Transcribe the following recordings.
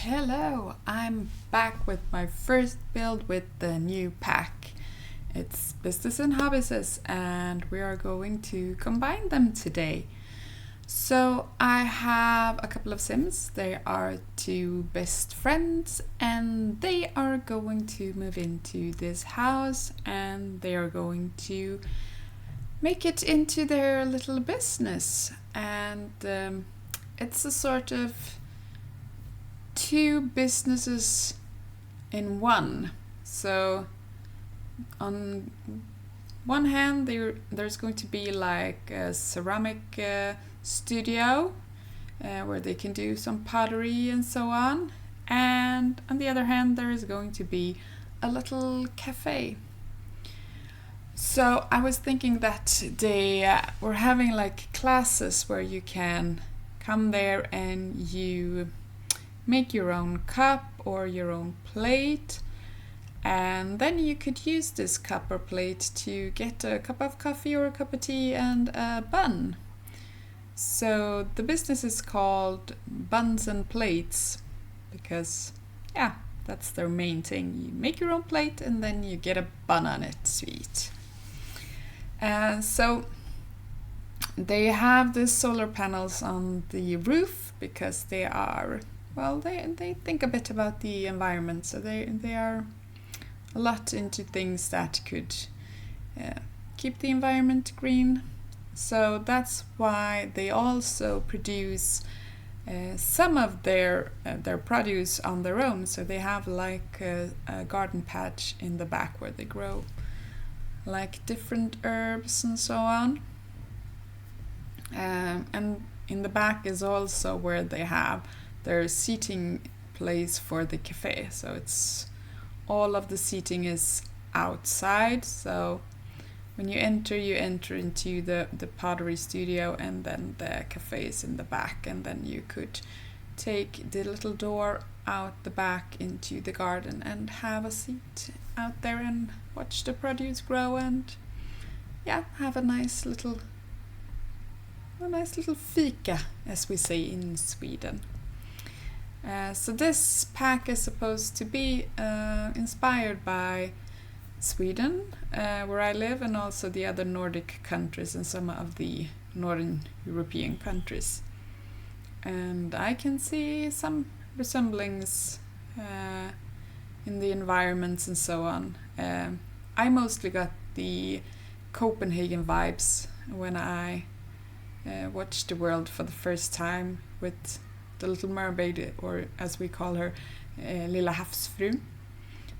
Hello, I'm back with my first build with the new pack. It's Business and Hobbies and we are going to combine them today. So I have a couple of Sims. They are two best friends and they are going to move into this house and they are going to make it into their little business. And it's a sort of two businesses in one. So on one hand there's going to be like a ceramic studio where they can do some pottery and so on, and on the other hand there is going to be a little cafe. So I was thinking that they were having like classes where you can come there and you make your own cup or your own plate, and then you could use this cup or plate to get a cup of coffee or a cup of tea and a bun. So the business is called Buns and Plates because, yeah, that's their main thing. You make your own plate and then you get a bun on it, sweet. So they have the solar panels on the roof because they are, well, they think a bit about the environment, so they are a lot into things that could keep the environment green. So that's why they also produce some of their produce on their own. So they have like a garden patch in the back where they grow like different herbs and so on. And in the back is also where they have their seating place for the cafe. So it's all of the seating is outside. So when you enter into the pottery studio, and then the cafe is in the back, and then you could take the little door out the back into the garden and have a seat out there and watch the produce grow and have a nice little fika, as we say in Sweden. So this pack is supposed to be inspired by Sweden, where I live, and also the other Nordic countries and some of the Northern European countries. And I can see some resemblings in the environments and so on. I mostly got the Copenhagen vibes when I watched the world for the first time with the Little Mermaid, or as we call her, Lilla Havsfru.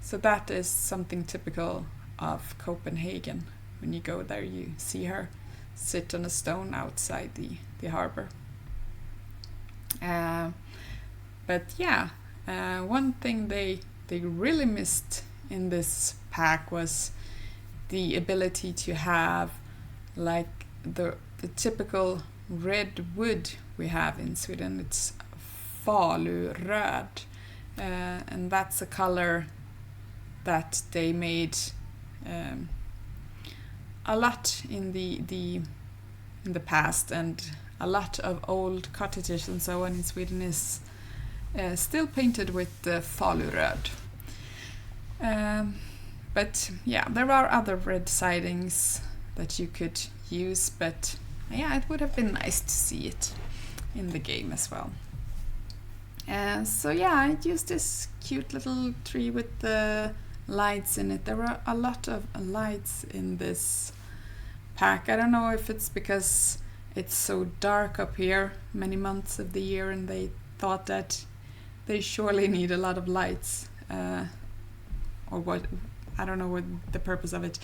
So that is something typical of Copenhagen. When you go there, you see her sit on a stone outside the harbor. But one thing they really missed in this pack was the ability to have like the typical red wood we have in Sweden. It's faluröd, and that's a color that they made a lot in the past, and a lot of old cottages and so on in Sweden is still painted with the faluröd. But there are other red sidings that you could use, but it would have been nice to see it in the game as well. I used this cute little tree with the lights in it. There were a lot of lights in this pack. I don't know if it's because it's so dark up here many months of the year and they thought that they surely need a lot of lights, or what. I don't know what the purpose of it.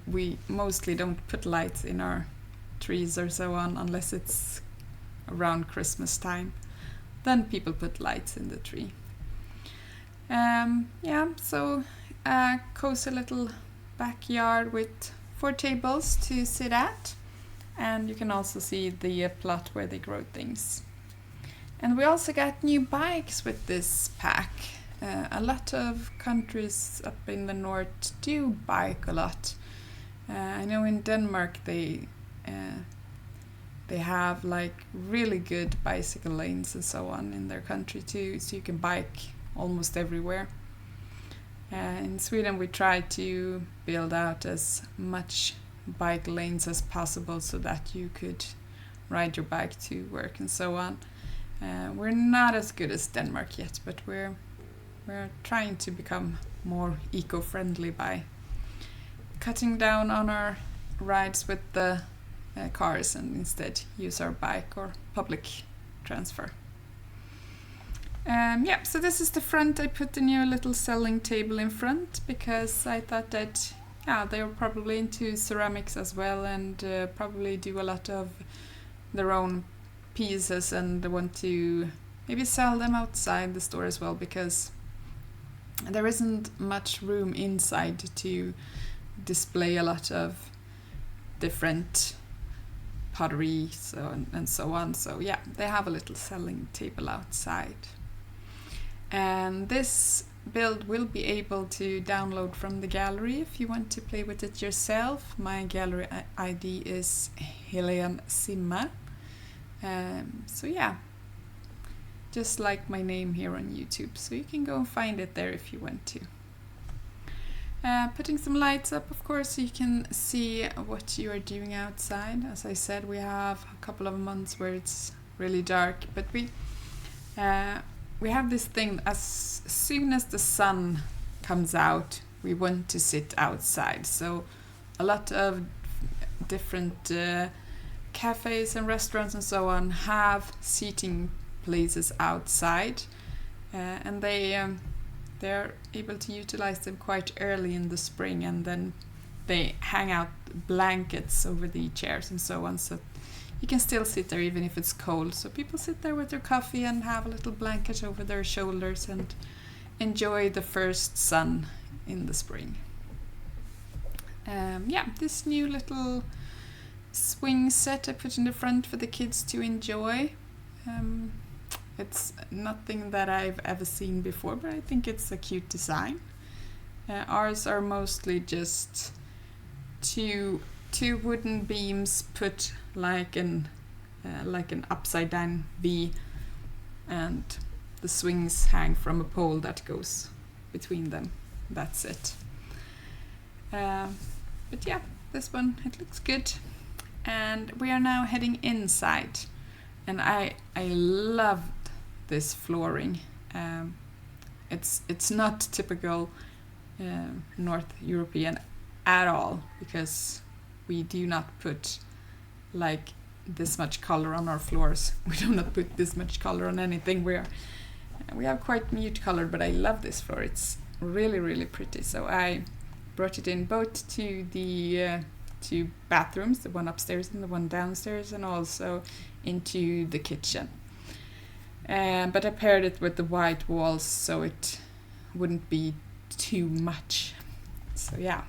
We mostly don't put lights in our trees or so on unless it's around Christmas time. Then people put lights in the tree. So a cozy little backyard with 4 tables to sit at, and you can also see the plot where they grow things. And we also got new bikes with this pack. A lot of countries up in the north do bike a lot. I know in Denmark they they have like really good bicycle lanes and so on in their country too, so you can bike almost everywhere. In Sweden we try to build out as much bike lanes as possible so that you could ride your bike to work and so on. We're not as good as Denmark yet, but we're trying to become more eco-friendly by cutting down on our rides with the cars and instead use our bike or public transfer. So this is the front. I put the new little selling table in front because I thought that they're probably into ceramics as well, and probably do a lot of their own pieces and want to maybe sell them outside the store as well, because there isn't much room inside to display a lot of different pottery and so on. So yeah, they have a little selling table outside. And this build will be able to download from the gallery if you want to play with it yourself. My gallery ID is HelenSimmar. So yeah, just like my name here on YouTube, so you can go and find it there if you want to. Putting some lights up, of course, so you can see what you are doing outside. As I said, we have a couple of months where it's really dark, but we have this thing, as soon as the sun comes out, we want to sit outside. So a lot of different cafes and restaurants and so on have seating places outside, and they're able to utilize them quite early in the spring, and then they hang out blankets over the chairs and so on, so you can still sit there even if it's cold. So people sit there with their coffee and have a little blanket over their shoulders and enjoy the first sun in the spring. This new little swing set I put in the front for the kids to enjoy. It's nothing that I've ever seen before, but I think it's a cute design. Ours are mostly just two wooden beams put like an upside down V, and the swings hang from a pole that goes between them. That's it. But yeah, this one, it looks good. And we are now heading inside, and I love this flooring. It's not typical North European at all, because we do not put like this much color on our floors. We do not put this much color on anything. We have quite mute color, but I love this floor. It's really, really pretty. So I brought it in both to the two bathrooms, the one upstairs and the one downstairs, and also into the kitchen. But I paired it with the white walls so it wouldn't be too much. So yeah.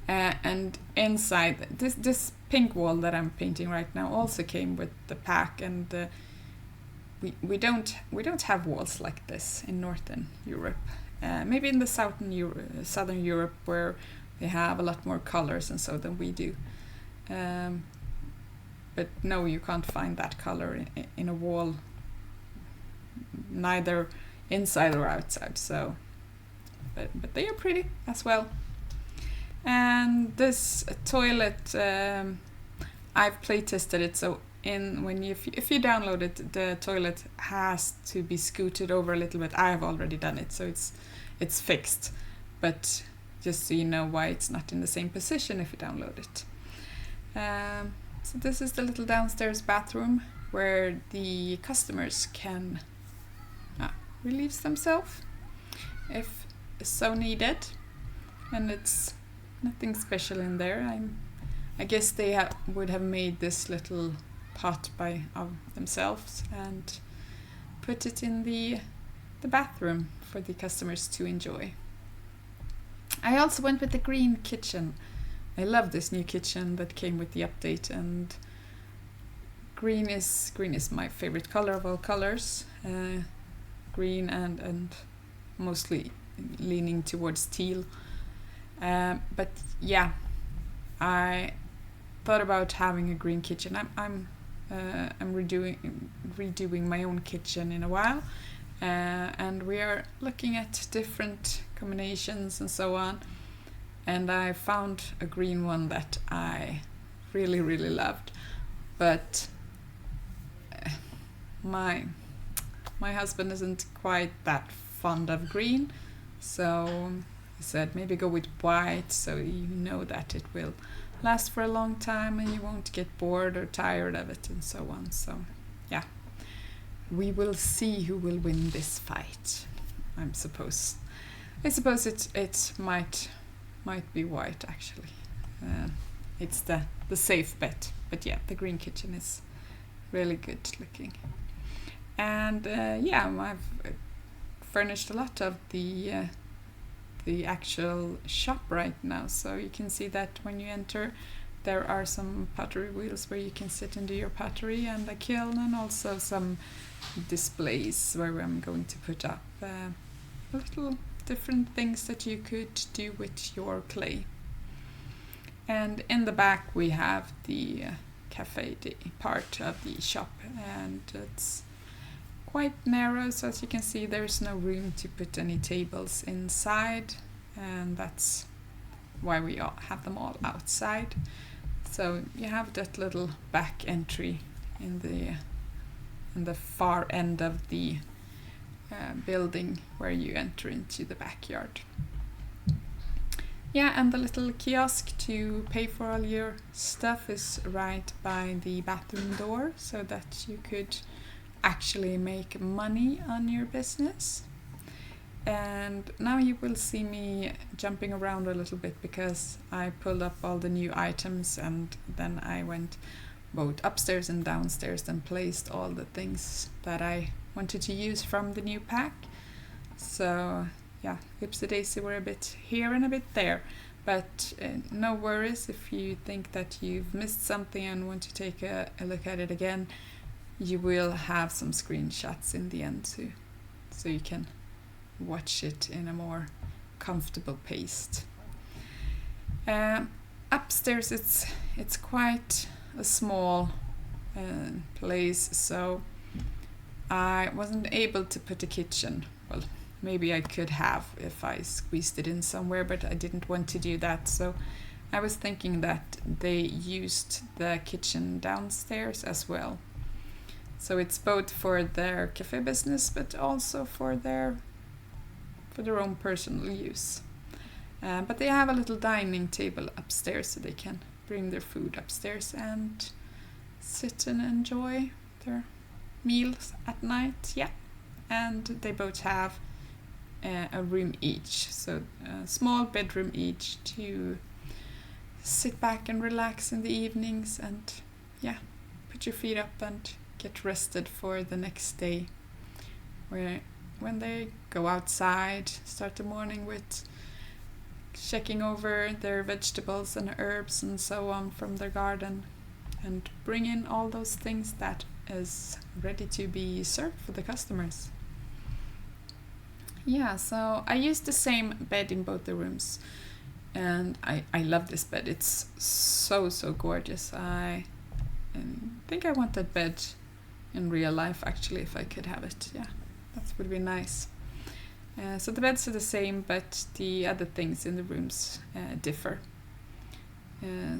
And inside, this pink wall that I'm painting right now also came with the pack, and we don't have walls like this in Northern Europe. Maybe in the Southern Europe, where they have a lot more colors and so than we do. But no, you can't find that color in a wall, neither inside or outside. So, but they are pretty as well. And this toilet, I've play tested it. So if you download it, the toilet has to be scooted over a little bit. I've already done it, so it's fixed. But just so you know why it's not in the same position if you download it. So this is the little downstairs bathroom where the customers can relieve themselves if so needed, and it's nothing special in there. I guess they would have made this little pot of themselves and put it in the bathroom for the customers to enjoy. I also went with the green kitchen. I love this new kitchen that came with the update, and green is my favorite color of all colors. Green and mostly leaning towards teal. But yeah, I thought about having a green kitchen. I'm redoing my own kitchen in a while, and we are looking at different combinations and so on. And I found a green one that I really, really loved, but my husband isn't quite that fond of green, so he said maybe go with white, so you know that it will last for a long time and you won't get bored or tired of it and so on. So yeah, we will see who will win this fight. I suppose it might be white actually. It's the safe bet, but yeah, the green kitchen is really good looking. And I've furnished a lot of the actual shop right now, so you can see that when you enter there are some pottery wheels where you can sit and do your pottery, and a kiln, and also some displays where I'm going to put up little different things that you could do with your clay. And in the back we have the café part of the shop, and it's quite narrow, so as you can see there's no room to put any tables inside, and that's why we all have them all outside. So you have that little back entry in the far end of the building where you enter into the backyard. Yeah, and the little kiosk to pay for all your stuff is right by the bathroom door, so that you could actually make money on your business. And now you will see me jumping around a little bit because I pulled up all the new items, and then I went both upstairs and downstairs and placed all the things that I wanted to use from the new pack. So yeah, oopsie daisy, we're a bit here and a bit there, but no worries if you think that you've missed something and want to take a look at it again. You will have some screenshots in the end too, so you can watch it in a more comfortable pace. Upstairs it's quite a small place, so I wasn't able to put a kitchen. Well, maybe I could have if I squeezed it in somewhere, but I didn't want to do that, so I was thinking that they used the kitchen downstairs as well. So it's both for their cafe business, but also for their own personal use. But they have a little dining table upstairs, so they can bring their food upstairs and sit and enjoy their meals at night. Yeah, and they both have a room each, so a small bedroom each to sit back and relax in the evenings, and yeah, put your feet up and get rested for the next day, where when they go outside, start the morning with checking over their vegetables and herbs and so on from their garden, and bring in all those things that is ready to be served for the customers. Yeah, so I used the same bed in both the rooms, and I love this bed. It's so gorgeous. I think I want that bed in real life actually, if I could have it. Yeah, that would be nice. So the beds are the same, but the other things in the rooms differ.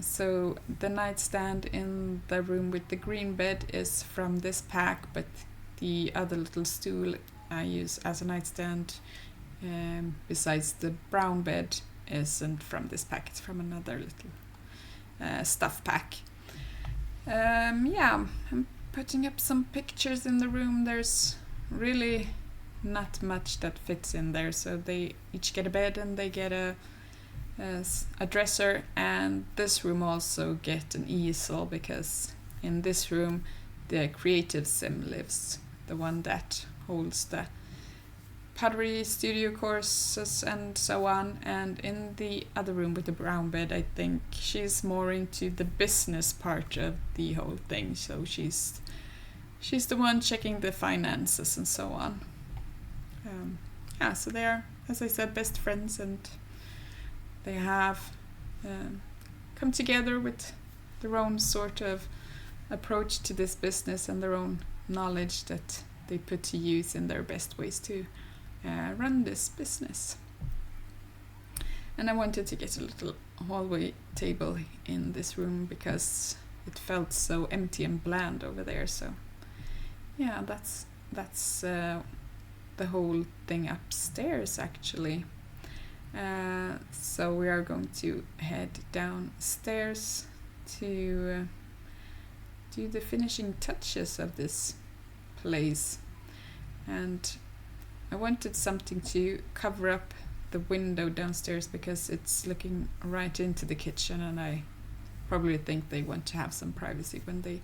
So the nightstand in the room with the green bed is from this pack, but the other little stool I use as a nightstand besides the brown bed isn't from this pack. It's from another little stuff pack. Yeah, I'm putting up some pictures in the room. There's really not much that fits in there, so they each get a bed and they get a dresser, and this room also get an easel, because in this room the creative sim lives, the one that holds the pottery studio courses and so on. And in the other room with the brown bed, I think she's more into the business part of the whole thing, so she's the one checking the finances and so on. Yeah, so they are, as I said, best friends, and they have come together with their own sort of approach to this business and their own knowledge that they put to use in their best ways to run this business. And I wanted to get a little hallway table in this room because it felt so empty and bland over there. So yeah, that's the whole thing upstairs actually. So we are going to head downstairs to do the finishing touches of this place. And I wanted something to cover up the window downstairs because it's looking right into the kitchen, and I probably think they want to have some privacy when they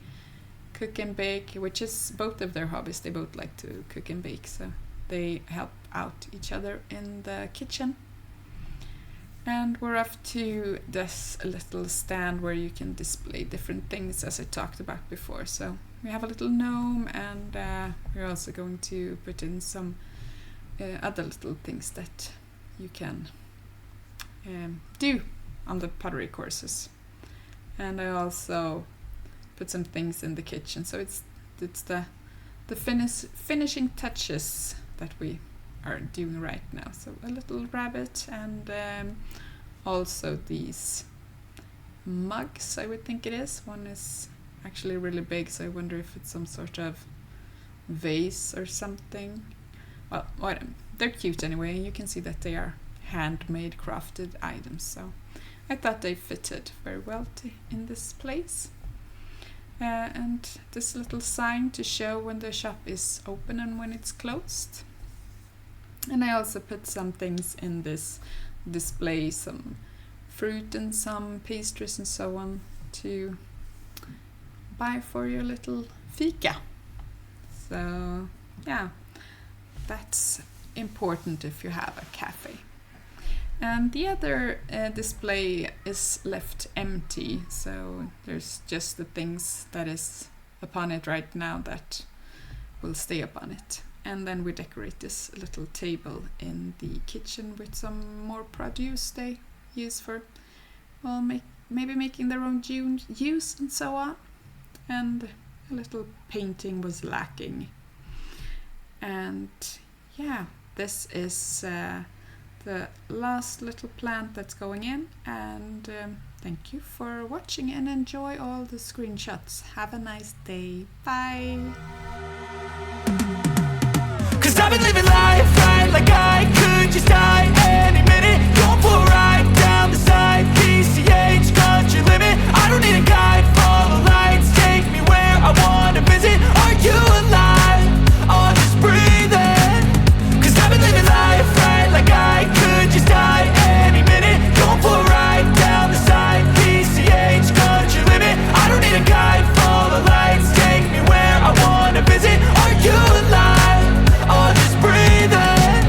cook and bake, which is both of their hobbies. They both like to cook and bake, so they help out each other in the kitchen. And we're off to this little stand where you can display different things, as I talked about before. So we have a little gnome, and we're also going to put in some other little things that you can do on the pottery courses. And I also put some things in the kitchen. So it's the finishing touches that we are doing right now. So a little rabbit, and also these mugs, I would think it is. One is actually really big, so I wonder if it's some sort of vase or something. Well, they're cute anyway. You can see that they are handmade, crafted items. So I thought they fitted very well in this place. And this little sign to show when the shop is open and when it's closed. And I also put some things in this display, some fruit and some pastries and so on, to buy for your little fika. So yeah, that's important if you have a cafe. And the other display is left empty, so there's just the things that is upon it right now that will stay upon it. And then we decorate this little table in the kitchen with some more produce they use for, well, maybe making their own juice and so on. And a little painting was lacking. And yeah, this is the last little plant that's going in. And thank you for watching, and enjoy all the screenshots. Have a nice day. Bye. 'Cause I've been living life right like I could just die any minute. Going for a ride down the side, PCH, country limit. I don't need a guide, follow lights, take me where I wanna visit. Are you alive? Or just breathing? 'Cause I've been living life right like I could just die any minute. Going for a ride down the side, PCH, country limit. I don't need a guide, follow lights, take me where I wanna visit. Are you alive? Or just breathing?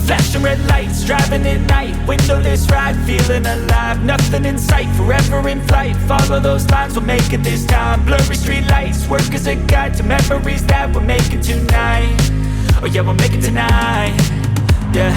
Flashing red lights, driving at night, windowless ride, feeling alive. Nothing in sight, forever in flight. Follow those lines, we'll make it this time. Blurry street lights, work as a guide to memories that we're making tonight. Oh yeah, we'll make it tonight. Yeah.